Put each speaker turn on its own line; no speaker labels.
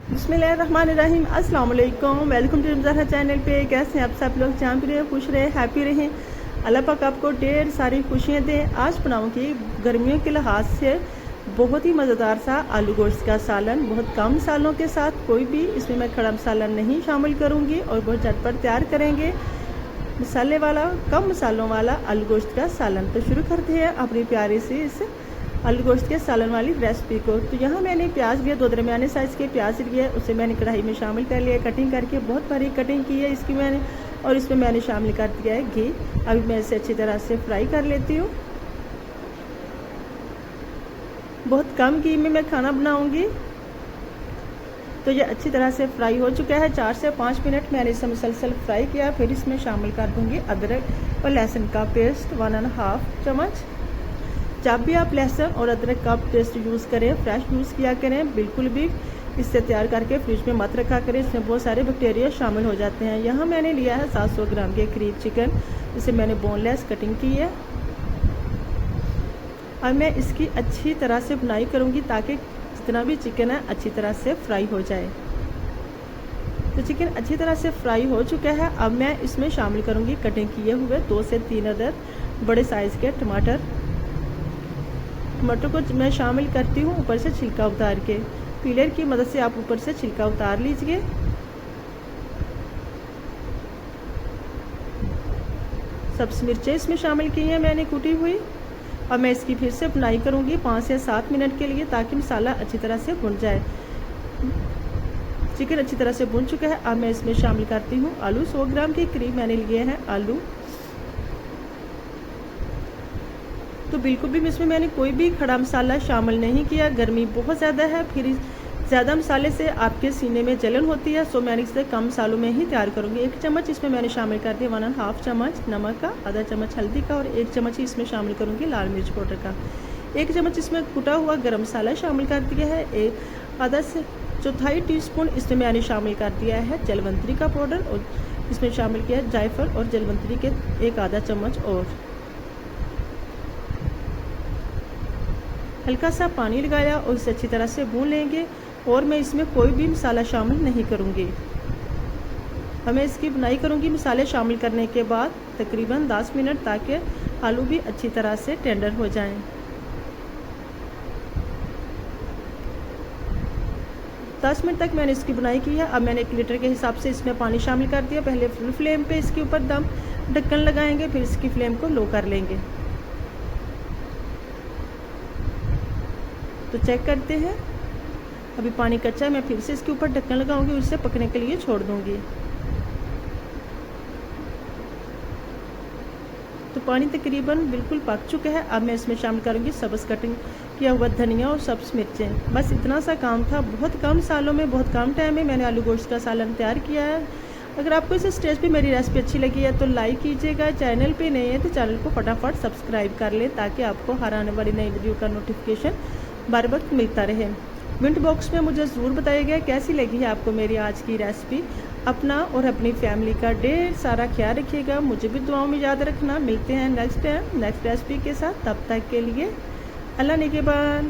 बिस्मिल्लाहिर्रहमानिर्रहीम। अस्सलाम वालेकुम। वेलकम टू ज़हरा चैनल पे। कैसे हैं आप सब लोग? जहाँ भी रहें खुश रहें, हैप्पी रहें। अल्लाह पाक आपको ढेर सारी खुशियाँ दें। आज बनाऊँगी गर्मियों के लिहाज से बहुत ही मज़ेदार सा आलू गोश्त का सालन, बहुत कम मसालों के साथ। कोई भी इसमें मैं खड़ा मसाला नहीं शामिल करूँगी और बहुत झटपट तैयार करेंगे मसाले वाला, कम मसालों वाला आलू गोश्त का सालन। तो शुरू करते हैं अपनी प्यारी सी इस आलू गोश्त के सालन वाली रेसिपी को। तो यहाँ मैंने प्याज लिए, 2 दरमियाने साइज़ के प्याज लिए, उसे मैंने कढ़ाई में शामिल कर लिया, कटिंग करके बहुत बारीक कटिंग की है इसकी मैंने। और इसमें मैंने शामिल कर दिया है घी। अभी मैं इसे अच्छी तरह से फ्राई कर लेती हूँ। बहुत कम घी में मैं खाना बनाऊँगी। तो ये अच्छी तरह से फ्राई हो चुका है। 4 से 5 मिनट मैंने इसे मुसलसल फ्राई किया। फिर इसमें शामिल कर दूँगी अदरक और लहसुन का पेस्ट 1½ चम्मच। जब भी आप लहसुन और अदरक का पेस्ट यूज़ करें, फ्रेश यूज़ किया करें, बिल्कुल भी इससे तैयार करके फ्रिज में मत रखा करें, इसमें बहुत सारे बैक्टीरिया शामिल हो जाते हैं। यहाँ मैंने लिया है 700 ग्राम के करीब चिकन, इसे मैंने बोनलेस कटिंग की है। अब मैं इसकी अच्छी तरह से बुनाई करूँगी ताकि जितना भी चिकन है अच्छी तरह से फ्राई हो जाए। तो चिकन अच्छी तरह से फ्राई हो चुका है। अब मैं इसमें शामिल करूँगी कटिंग किए हुए 2 से 3 अदर बड़े साइज़ के टमाटर को मैं शामिल करती हूँ ऊपर से छिलका उतार के। पीलर की मदद से आप ऊपर से छिलका उतार लीजिए। सब्ज़ मिर्चें इसमें शामिल की हैं मैंने कूटी हुई। और मैं इसकी फिर से बुनाई करूँगी 5 से 7 मिनट के लिए ताकि मसाला अच्छी तरह से भुन जाए। चिकन अच्छी तरह से भुन चुका है। अब मैं इसमें शामिल करती हूँ आलू। 100 ग्राम के करीब मैंने लिए हैं आलू। तो बिल्कुल भी इसमें मैंने कोई भी खड़ा मसाला शामिल नहीं किया। गर्मी बहुत ज़्यादा है, फिर ज़्यादा मसाले से आपके सीने में जलन होती है। सो मैंने इसे कम मसालों में ही तैयार करूँगी। 1 चम्मच इसमें मैंने शामिल कर दिया 1½ चम्मच नमक का, आधा चम्मच हल्दी का और 1 चम्मच इसमें शामिल करूँगी लाल मिर्च पाउडर का। 1 चम्मच इसमें कुटा हुआ गरम मसाला शामिल कर दिया है। आधा से चौथाई टीस्पून इसमें मैंने शामिल कर दिया है जलवंतरी का पाउडर और इसमें शामिल किया है जायफल और जलवंतरी के 1 चम्मच और हल्का सा पानी लगाया और इसे अच्छी तरह से भून लेंगे। और मैं इसमें कोई भी मसाला शामिल नहीं करूँगी। हमें इसकी बुनाई करूँगी मसाले शामिल करने के बाद तकरीबन 10 मिनट ताकि आलू भी अच्छी तरह से टेंडर हो जाएं। 10 मिनट तक मैंने इसकी बुनाई की है। अब मैंने 1 लीटर के हिसाब से इसमें पानी शामिल कर दिया। पहले फुल फ्लेम पे इसके ऊपर दम ढक्कन लगाएंगे, फिर इसकी फ्लेम को लो कर लेंगे। तो चेक करते हैं, अभी पानी कच्चा है। मैं फिर से इसके ऊपर ढक्कन लगाऊंगी और इसे पकने के लिए छोड़ दूंगी। तो पानी तकरीबन बिल्कुल पक चुका है। अब मैं इसमें शामिल करूंगी सब्ज़ कटिंग किया हुआ धनिया और सब्ज़ मिर्चें। बस इतना सा काम था। बहुत कम सालों में, बहुत कम टाइम में मैंने आलू गोश्त का सालन तैयार किया है। अगर आपको इस स्टेज पे मेरी रेसिपी अच्छी लगी है तो लाइक कीजिएगा। चैनल पे नए हैं तो चैनल को फटाफट सब्सक्राइब कर लें ताकि आपको हर आने वाली नई वीडियो का नोटिफिकेशन बार वक्त मिलता रहे। कमेंट बॉक्स में मुझे ज़रूर बताइएगा कैसी लगी है आपको मेरी आज की रेसिपी। अपना और अपनी फैमिली का ढेर सारा ख्याल रखिएगा। मुझे भी दुआओं में याद रखना। मिलते हैं नेक्स्ट टाइम नेक्स्ट रेसिपी के साथ। तब तक के लिए अल्लाह निगहबान।